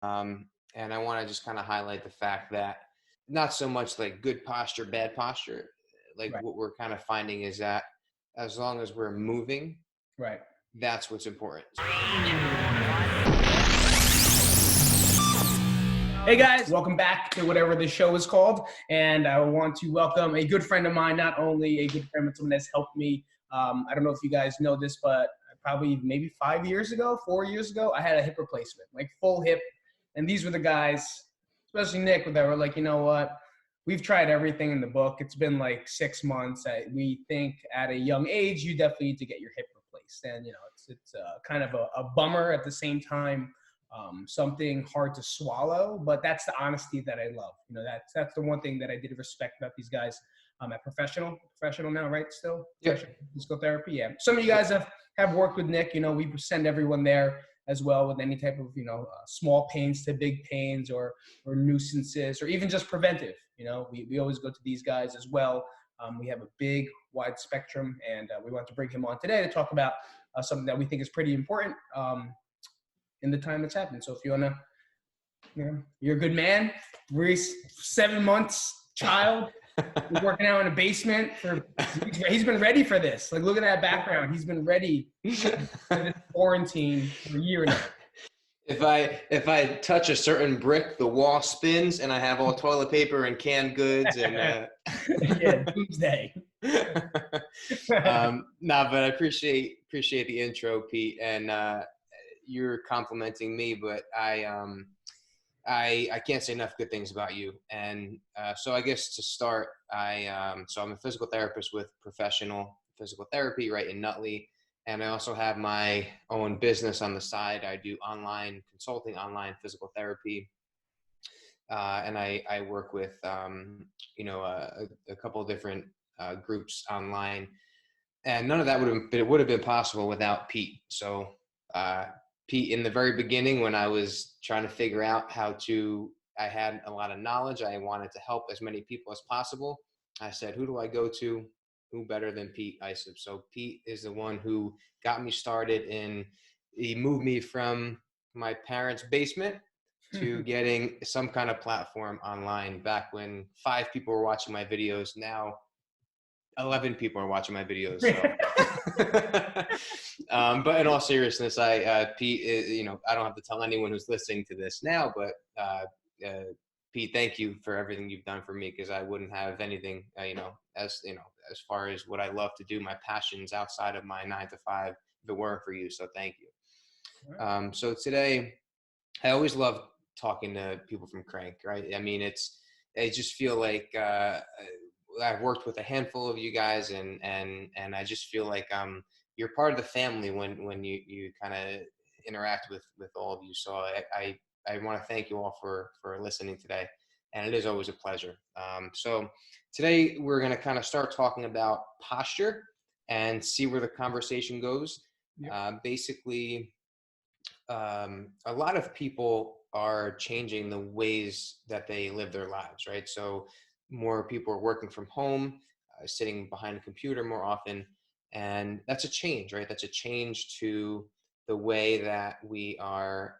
And I want to just kind of highlight the fact that not so much like good posture, bad posture. Like Right, what we're kind of finding is that as long as we're moving, right. that's what's important. Hey guys, welcome back to whatever the show is called. And I want to welcome a good friend of mine, not only a good friend, but someone that's helped me. I don't know if you guys know this, but probably maybe 5 years ago, 4 years ago, I had a hip replacement, like full hip. And these were the guys, especially Nick, that were like, you know what? We've tried everything in the book. It's been like 6 months. We think at a young age, you definitely need to get your hip replaced. And, it's kind of a bummer at the same time, something hard to swallow, but that's the honesty that I love. That's the one thing that I did respect about these guys. At professional now, right? Still Yep. professional physical therapy. Yeah. Some of you guys have worked with Nick. We send everyone there as well with any type of small pains to big pains or nuisances or even just preventive. We always go to these guys as well. We have a big wide spectrum, and we want to bring him on today to talk about something that we think is pretty important. In the time that's happened. So if you wanna, you're a good man. Reese, 7 months child, was working out in a basement he's been ready for this. Like, look at that background. He's been ready for this quarantine for a year now. If I touch a certain brick, the wall spins, and I have all toilet paper and canned goods and Yeah, doomsday. no, but I appreciate the intro, Pete, and you're complimenting me, but I can't say enough good things about you. And so I guess to start, so I'm a physical therapist with professional physical therapy right in Nutley, and I also have my own business on the side. I do online consulting, online physical therapy, and I work with a couple of different groups online, and none of that would have been possible without Pete. So uh, Pete, in the very beginning, when I was trying to figure out I had a lot of knowledge. I wanted to help as many people as possible. I said, who do I go to? Who better than Pete Isip? So Pete is the one who got me started he moved me from my parents' basement to getting some kind of platform online back when 5 people were watching my videos. Now 11 people are watching my videos. So, but in all seriousness, Pete, I don't have to tell anyone who's listening to this now, but Pete, thank you for everything you've done for me, because I wouldn't have anything, as far as what I love to do, my passions outside of my 9 to 5, if it weren't for you. So thank you. So today, I always love talking to people from Crank, right? I mean, I just feel like I've worked with a handful of you guys, and I just feel like you're part of the family when you kind of interact with all of you. So I want to thank you all for listening today, and it is always a pleasure. So today we're going to kind of start talking about posture and see where the conversation goes. Yep. Basically, a lot of people are changing the ways that they live their lives, right? So more people are working from home, sitting behind a computer more often, and that's a change, right? That's a change to the way that we are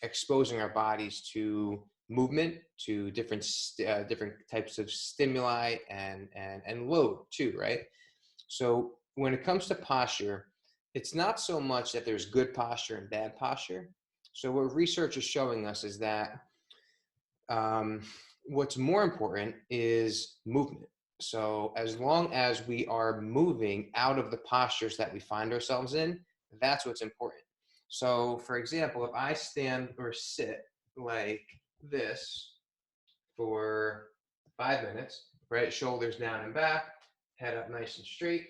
exposing our bodies to movement, to different types of stimuli and load too, right? So when it comes to posture, it's not so much that there's good posture and bad posture. So what research is showing us is that um, what's more important is movement. So as long as we are moving out of the postures that we find ourselves in, that's what's important. So for example, if I stand or sit like this for 5 minutes, right, shoulders down and back, head up nice and straight,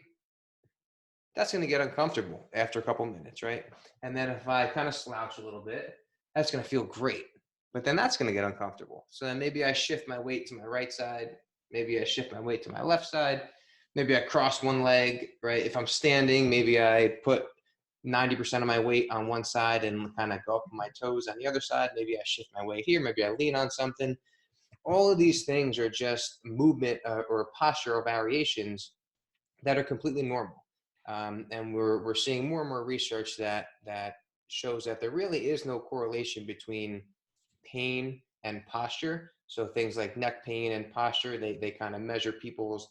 that's going to get uncomfortable after a couple minutes, right? And then if I kind of slouch a little bit, that's going to feel great. But then that's going to get uncomfortable. So then maybe I shift my weight to my right side. Maybe I shift my weight to my left side. Maybe I cross one leg, right? If I'm standing, maybe I put 90% of my weight on one side and kind of go up on my toes on the other side. Maybe I shift my weight here. Maybe I lean on something. All of these things are just movement or postural variations that are completely normal. And we're seeing more and more research that shows that there really is no correlation between pain and posture. So things like neck pain and posture, they kind of measure people's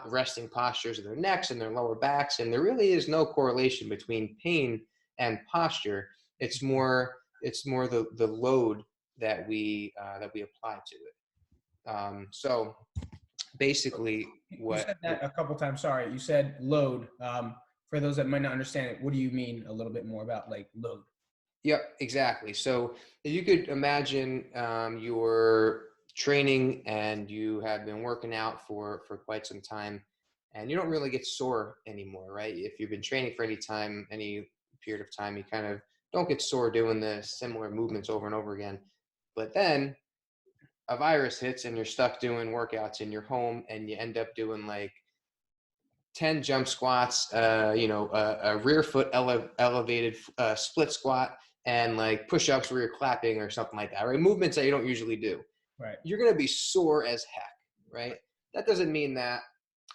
resting postures of their necks and their lower backs, and there really is no correlation between pain and posture. It's more the load that we apply to it. So basically, You said that a couple times. Sorry, you said load. For those that might not understand it, what do you mean a little bit more about like load? Yep, exactly. So if you could imagine you're training and you have been working out for quite some time, and you don't really get sore anymore, right? If you've been training for any period of time, you kind of don't get sore doing the similar movements over and over again. But then a virus hits and you're stuck doing workouts in your home, and you end up doing like 10 jump squats, a rear foot elevated split squat, and like push-ups where you're clapping or something like that, right? Movements that you don't usually do. Right. You're going to be sore as heck, right? That doesn't mean that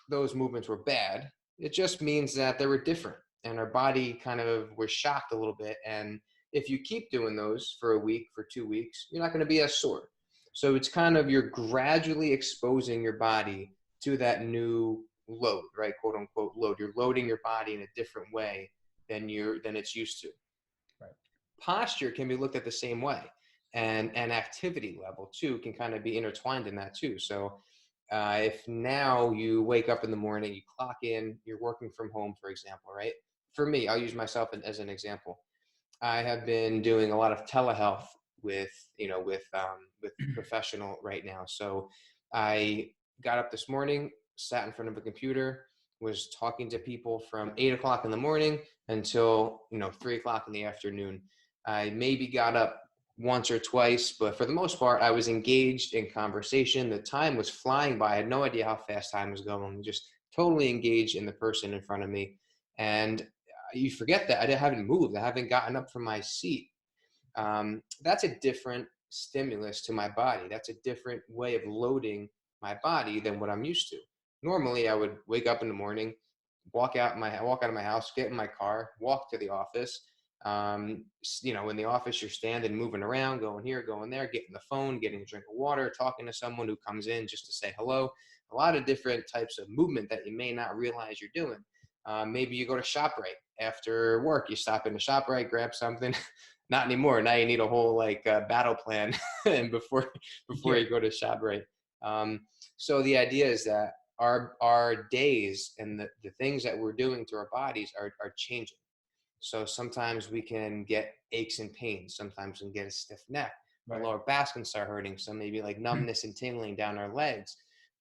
those movements were bad. It just means that they were different, and our body kind of was shocked a little bit. And if you keep doing those for a week, for 2 weeks, you're not going to be as sore. So it's kind of, you're gradually exposing your body to that new load, right? Quote unquote load. You're loading your body in a different way than it's used to. Right. Posture can be looked at the same way, and activity level too can kind of be intertwined in that too. So if now you wake up in the morning, you clock in, you're working from home, for example, right? For me, I'll use myself as an example. I have been doing a lot of telehealth with professional right now. So I got up this morning, sat in front of a computer, was talking to people from 8 o'clock in the morning until 3 o'clock in the afternoon. I maybe got up once or twice, but for the most part, I was engaged in conversation. The time was flying by. I had no idea how fast time was going. Just totally engaged in the person in front of me. And you forget that I haven't moved. I haven't gotten up from my seat. That's a different stimulus to my body. That's a different way of loading my body than what I'm used to. Normally, I would wake up in the morning, walk out of my house, get in my car, walk to the office. In the office, you're standing, moving around, going here, going there, getting the phone, getting a drink of water, talking to someone who comes in just to say hello. A lot of different types of movement that you may not realize you're doing. Maybe you go to ShopRite after work. You stop in the ShopRite, grab something. Not anymore. Now you need a whole battle plan and before you go to ShopRite. So the idea is that our days and the things that we're doing to our bodies are changing. So sometimes we can get aches and pains. Sometimes we can get a stiff neck. Our lower backs can start hurting. So maybe like numbness and tingling down our legs.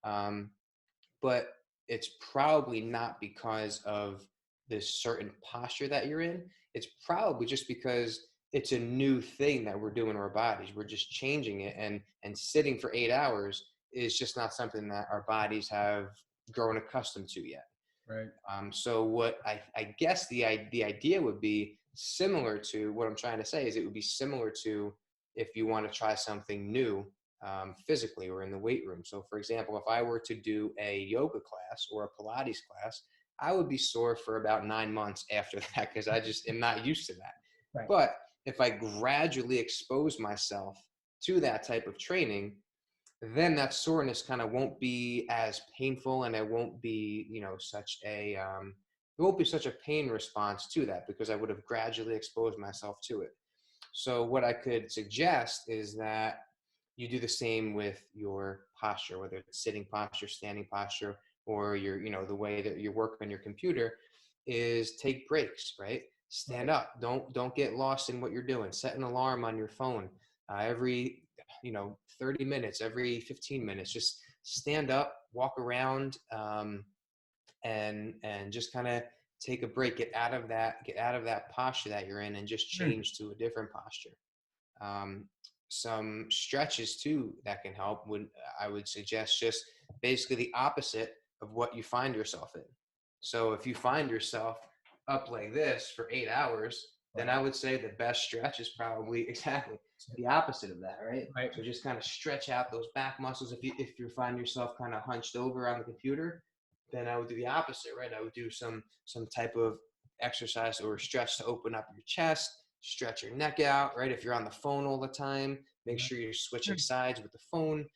But it's probably not because of this certain posture that you're in. It's probably just because it's a new thing that we're doing to our bodies. We're just changing it, and sitting for 8 hours is just not something that our bodies have grown accustomed to yet. Right. So what I guess the idea would be similar to what I'm trying to say is it would be similar to if you want to try something new physically or in the weight room. So for example, if I were to do a yoga class or a Pilates class, I would be sore for about 9 months after that because I just am not used to that. Right. But if I gradually expose myself to that type of training, then that soreness kind of won't be as painful, and it won't be, it won't be such a pain response to that because I would have gradually exposed myself to it. So what I could suggest is that you do the same with your posture, whether it's sitting posture, standing posture, or the way that you work on your computer, is take breaks, right? Stand up. Don't get lost in what you're doing. Set an alarm on your phone every 30 minutes, every 15 minutes. Just stand up, walk around, and just kind of take a break. Get out of that posture that you're in, and just change to a different posture. Some stretches too that can help. I would suggest just basically the opposite of what you find yourself in. So if you find yourself up like this for 8 hours, then I would say the best stretch is probably exactly the opposite of that, right? So just kind of stretch out those back muscles. If you find yourself kind of hunched over on the computer, then I would do the opposite, right? I would do some type of exercise or stretch to open up your chest, stretch your neck out, right? If you're on the phone all the time, make sure you're switching sides with the phone,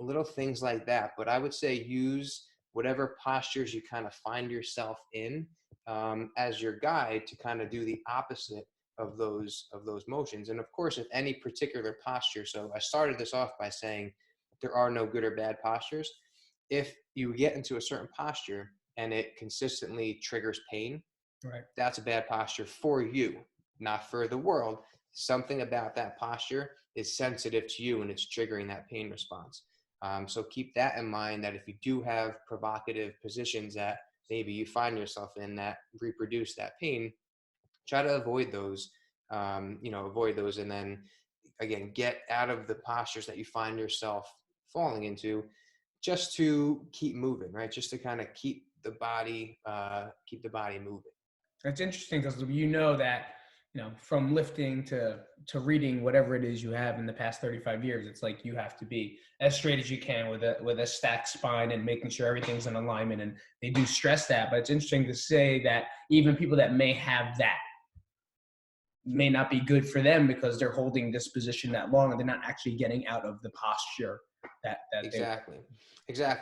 little things like that. But I would say use whatever postures you kind of find yourself in as your guide to kind of do the opposite of those motions. And of course, if any particular posture, so I started this off by saying there are no good or bad postures. If you get into a certain posture and it consistently triggers pain, Right. that's a bad posture for you, not for the world. Something about that posture is sensitive to you and it's triggering that pain response. So keep that in mind, that if you do have provocative positions that maybe you find yourself in that reproduce that pain, try to avoid those, avoid those. And then again, get out of the postures that you find yourself falling into, just to keep moving, right? Just to kind of keep the body moving. It's interesting because you know that, from lifting to reading whatever it is you have in the past 35 years, it's like you have to be as straight as you can with a stacked spine and making sure everything's in alignment. And they do stress that, but it's interesting to say that even people that may have that may not be good for them because they're holding this position that long and they're not actually getting out of the posture that exactly.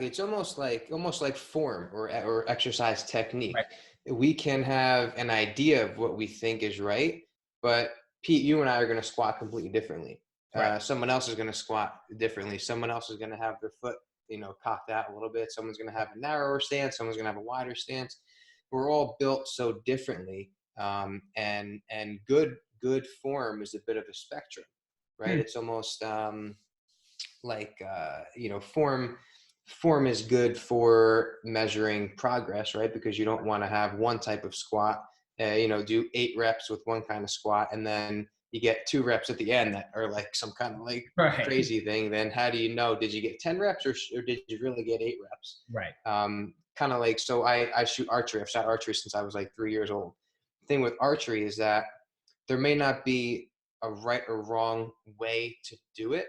It's almost like form or exercise technique. Right. We can have an idea of what we think is right, but Pete, you and I are going to squat completely differently. Right. Someone else is going to squat differently. Someone else is going to have their foot, cocked out a little bit. Someone's going to have a narrower stance. Someone's going to have a wider stance. We're all built so differently, and good form is a bit of a spectrum, right? It's almost form is good for measuring progress, right? Because you don't want to have one type of squat, do 8 reps with one kind of squat, and then you get 2 reps at the end that are like some kind of like Right. crazy thing. Then how do you know, did you get 10 reps or did you really get 8 reps? Right. Kind of like, so I shoot archery. I've shot archery since I was like 3 years old. The thing with archery is that there may not be a right or wrong way to do it,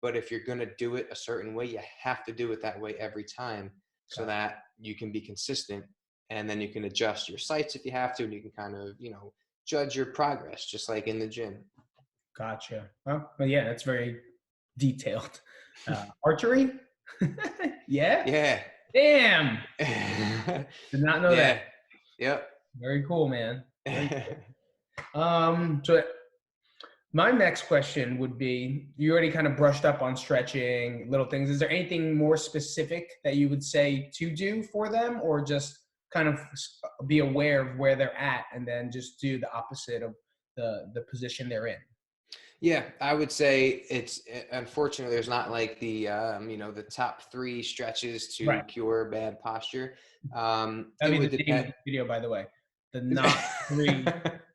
but if you're going to do it a certain way, you have to do it that way every time, so that you can be consistent, and then you can adjust your sights if you have to, and you can kind of, judge your progress, just like in the gym. Gotcha. Well, yeah, that's very detailed. Archery? Yeah? Yeah. Damn. Did not know that. Yep. Very cool, man. Very cool. So my next question would be, you already kind of brushed up on stretching, little things. Is there anything more specific that you would say to do for them, or just kind of be aware of where they're at and then just do the opposite of the position they're in? Yeah, I would say it's, unfortunately, there's not like the top 3 stretches to cure bad posture. That'd be the name of the video, by the way. The not 3.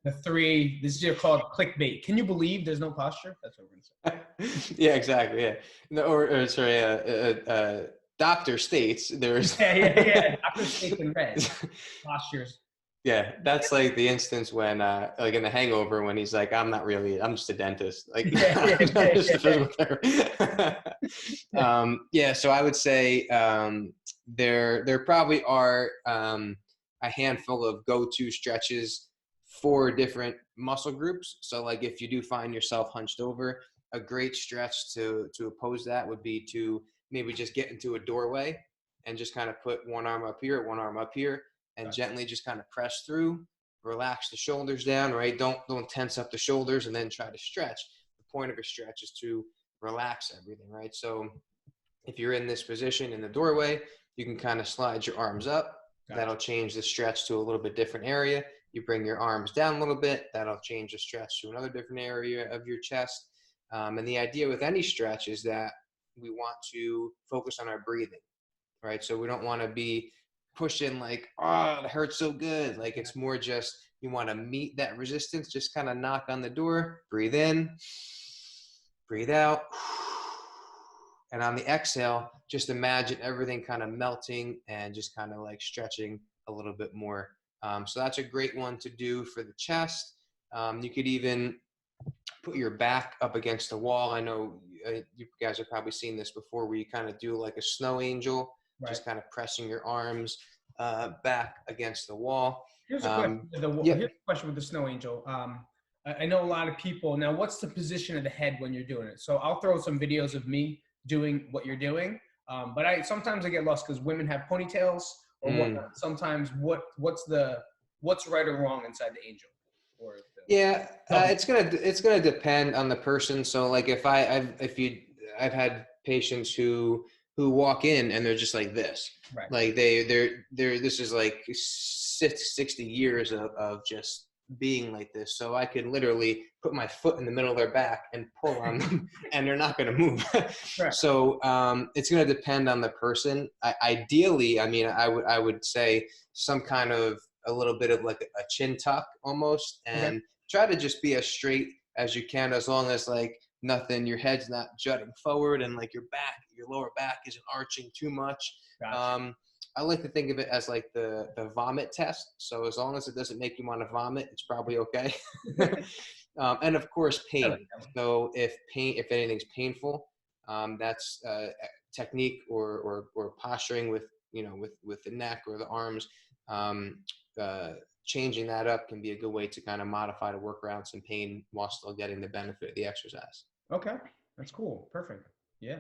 The 3, this is called clickbait. Can you believe there's no posture? That's what we're going to say. Yeah, exactly. Yeah. No, or sorry, doctor states there's. Yeah. Doctor states in red. Postures. Yeah, that's like the instance when, like in The Hangover, when he's like, I'm just a dentist. Like, I'm just a physical therapist. So I would say there probably are a handful of go-to stretches for different muscle groups. So like if you do find yourself hunched over, a great stretch to oppose that would be to maybe just get into a doorway and just kind of put one arm up here, and gently just kind of press through, relax the shoulders down, right? Don't tense up the shoulders and then try to stretch. The point of a stretch is to relax everything, right? So if you're in this position in the doorway, you can kind of slide your arms up. That'll change the stretch to a little bit different area. You bring your arms down a little bit. That'll change the stretch to another different area of your chest. And the idea with any stretch is that we want to focus on our breathing, right? So we don't want to be pushing like, oh, it hurts so good. Like it's more just, you want to meet that resistance, just kind of knock on the door, breathe in, breathe out. And on the exhale, just imagine everything kind of melting and just kind of like stretching a little bit more. So that's a great one to do for the chest. You could even put your back up against the wall. I know you guys have probably seen this before, where you kind of do like a snow angel, just kind of pressing your arms back against the wall. Here's a question. Here's a question with the snow angel. I know a lot of people. Now, what's the position of the head when you're doing it? So I'll throw some videos of me doing what you're doing. But sometimes I get lost because women have ponytails or whatnot. Sometimes what's right or wrong inside the angel? Or Yeah, the it's gonna depend on the person. So like I've had patients who walk in and they're just like this, right. like they're this is like 60 years of just being like this. So I could literally put my foot in the middle of their back and pull on them, and they're not gonna move. Right. So it's gonna depend on the person. Ideally, I mean, I would say some kind of a little bit of like a chin tuck almost, and try to just be as straight as you can, as long as like nothing, your head's not jutting forward and like your lower back isn't arching too much. Gotcha. I like to think of it as like the vomit test. So as long as it doesn't make you want to vomit, it's probably okay. And of course, pain. So if anything's painful, that's technique or posturing with, with the neck or the arms. Changing that up can be a good way to kind of modify to work around some pain while still getting the benefit of the exercise. Okay, that's cool. Perfect. Yeah.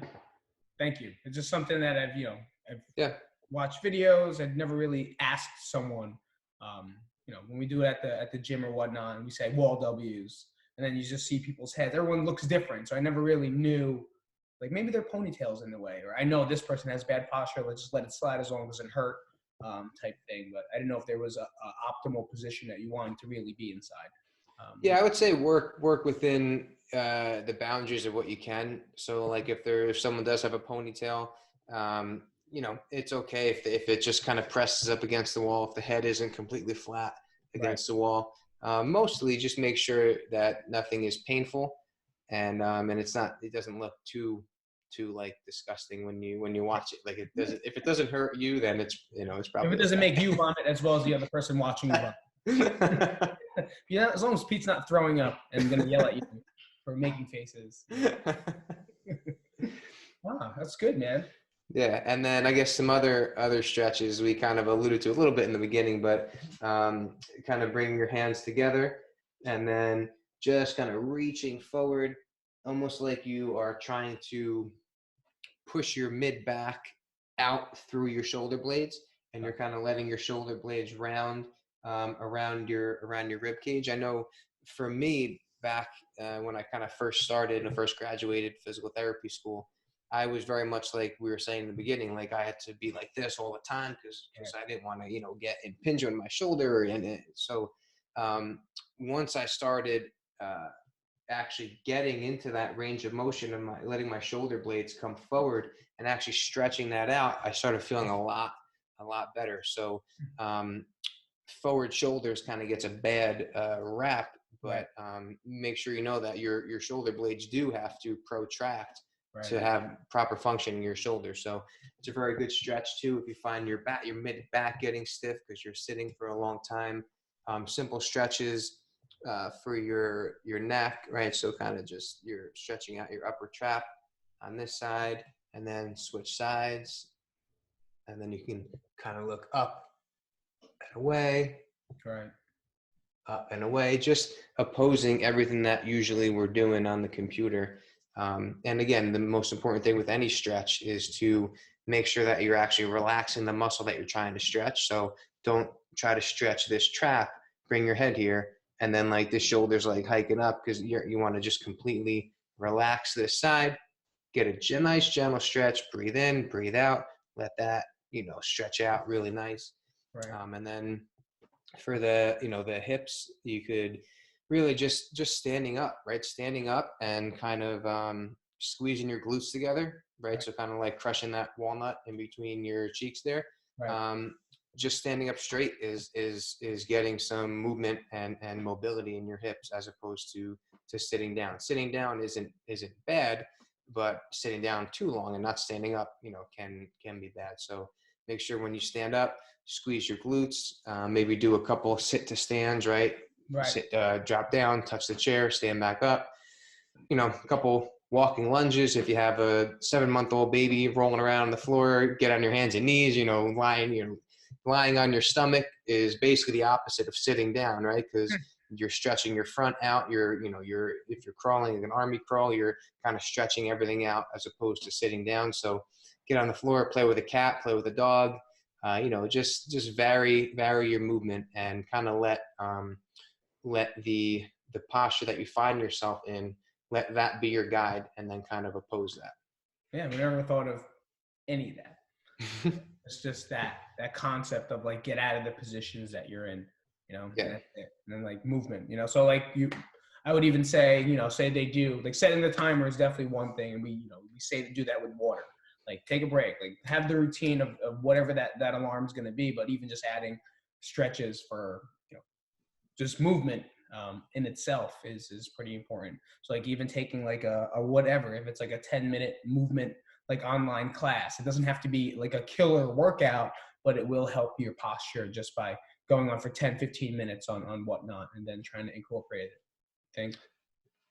Thank you. It's just something that I've watched videos. I've never really asked someone. When we do it at the gym or whatnot, and we say wall W's, and then you just see people's heads. Everyone looks different, so I never really knew. Like maybe their ponytail's in the way, or I know this person has bad posture. Let's just let it slide as long as it doesn't hurt, type thing. But I didn't know if there was a optimal position that you wanted to really be inside. I would say work within the boundaries of what you can. So like if someone does have a ponytail, it's okay if it just kind of presses up against the wall, if the head isn't completely flat against the wall. Mostly just make sure that nothing is painful, and it doesn't look too like disgusting when you watch it. Like if it doesn't hurt you, then it's probably, if it doesn't make you vomit as well as the other person watching you vomit. As long as Pete's not throwing up and gonna yell at you for making faces. Wow, that's good, man. Yeah, and then I guess some other stretches we kind of alluded to a little bit in the beginning, but kind of bringing your hands together and then just kind of reaching forward, almost like you are trying to push your mid back out through your shoulder blades, and you're kind of letting your shoulder blades round around your rib cage. I know for me, back when I kind of first started and first graduated physical therapy school, I was very much like we were saying in the beginning, like I had to be like this all the time because I didn't want to, get impinge on my shoulder. And so once I started actually getting into that range of motion and letting my shoulder blades come forward and actually stretching that out, I started feeling a lot better. So forward shoulders kind of gets a bad rap, but make sure you know that your shoulder blades do have to protract to have proper function in your shoulder. So it's a very good stretch too if you find your mid back getting stiff because you're sitting for a long time. Simple stretches for your neck, right? So kind of just you're stretching out your upper trap on this side, and then switch sides, and then you can kind of look up and away, up and away, just opposing everything that usually we're doing on the computer. And again, the most important thing with any stretch is to make sure that you're actually relaxing the muscle that you're trying to stretch. So don't try to stretch this trap, bring your head here, and then like the shoulders like hiking up, because you want to just completely relax this side, get a nice gentle stretch, breathe in, breathe out, let that, stretch out really nice. And then for the hips, you could really just standing up, right? Standing up and kind of squeezing your glutes together, right? So kind of like crushing that walnut in between your cheeks there. Just standing up straight is getting some movement and mobility in your hips, as opposed to sitting down. Sitting down isn't bad, but sitting down too long and not standing up, can be bad. So make sure when you stand up, squeeze your glutes, maybe do a couple sit to stands, right? Sit, drop down, touch the chair, stand back up. A couple walking lunges. If you have a 7-month-old baby rolling around on the floor, get on your hands and knees. Lying on your stomach is basically the opposite of sitting down, right? Because you're stretching your front out. If you're crawling like an army crawl, you're kind of stretching everything out as opposed to sitting down. So get on the floor, play with a cat, play with a dog. Just vary your movement and kind of let the posture that you find yourself in, let that be your guide, and then kind of oppose that. Yeah, we never thought of any of that. It's just that concept of like get out of the positions that you're in, and then like movement, So like I would even say, say they do like setting the timer is definitely one thing, and we say to do that with water. Like take a break, like have the routine of whatever that alarm is going to be, but even just adding stretches for just movement in itself is pretty important. So like even taking like a whatever, if it's like a 10-minute movement like online class, it doesn't have to be like a killer workout, but it will help your posture just by going on for 10-15 minutes on whatnot, and then trying to incorporate it. Think.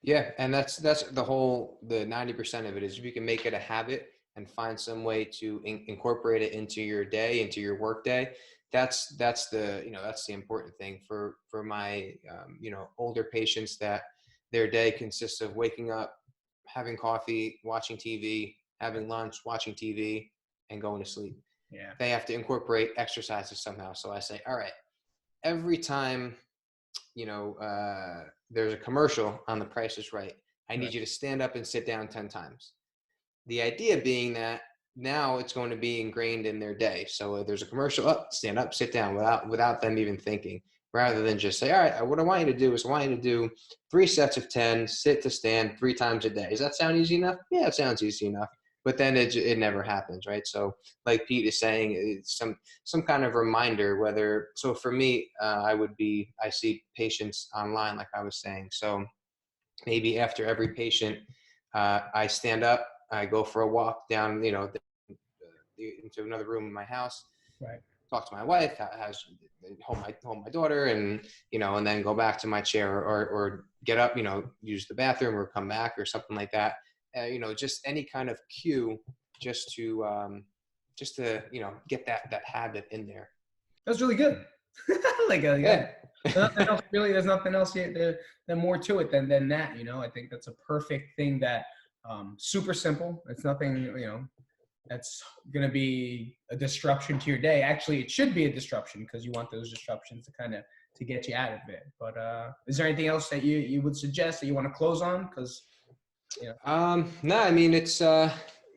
Yeah, and that's the 90% of it is if you can make it a habit and find some way to incorporate it into your day, into your work day. That's the important thing for my older patients, that their day consists of waking up, having coffee, watching TV, having lunch, watching TV, and going to sleep. Yeah. They have to incorporate exercises somehow. So I say, all right, every time there's a commercial on The Price is Right, I need you to stand up and sit down 10 times. The idea being that now it's going to be ingrained in their day. So there's a commercial, stand up, sit down, without them even thinking, rather than just say, all right, what I want you to do is I want you to do 3 sets of 10, sit to stand 3 times a day. Does that sound easy enough? Yeah, it sounds easy enough. But then it never happens, right? So like Pete is saying, it's some kind of reminder, so for me, I see patients online, like I was saying. So maybe after every patient, I stand up, I go for a walk down, into another room in my house, right, talk to my wife, hold my daughter, and and then go back to my chair, or get up, use the bathroom or come back or something like that. Just any kind of cue, just to get that habit in there. That's really good. Yeah. There's nothing else yet. There's more to it than that. I think that's a perfect thing that super simple. It's nothing, that's going to be a disruption to your day. Actually, it should be a disruption because you want those disruptions to get you out of it. But is there anything else that you would suggest that you want to close on? Because no, I mean, it's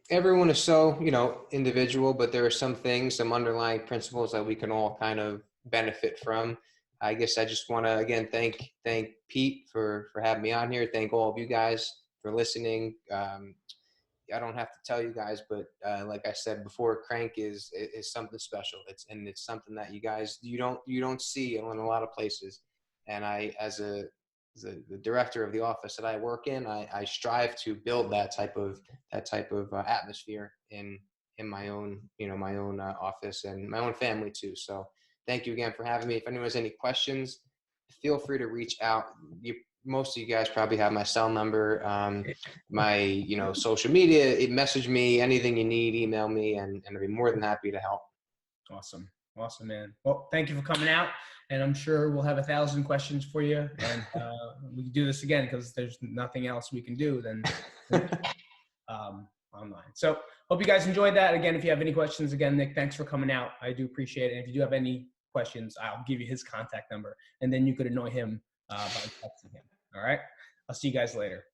everyone is so individual, but there are some underlying principles that we can all kind of benefit from. I guess I just want to again thank Pete for having me on here. Thank all of you guys for listening. I don't have to tell you guys, but like I said before, crank is something special. It's something that you guys you don't see in a lot of places. And I, as the director of the office that I work in, I strive to build that type of atmosphere in my own office and my own family too. So thank you again for having me. If anyone has any questions, feel free to reach out. Most of you guys probably have my cell number, my social media. Message me, anything you need, email me, and I'll be more than happy to help. Awesome, man. Well, thank you for coming out, and I'm sure we'll have 1,000 questions for you, and we can do this again because there's nothing else we can do than online. So hope you guys enjoyed that. Again, if you have any questions, again, Nick, thanks for coming out. I do appreciate it. And if you do have any questions, I'll give you his contact number, and then you could annoy him by texting him. All right. I'll see you guys later.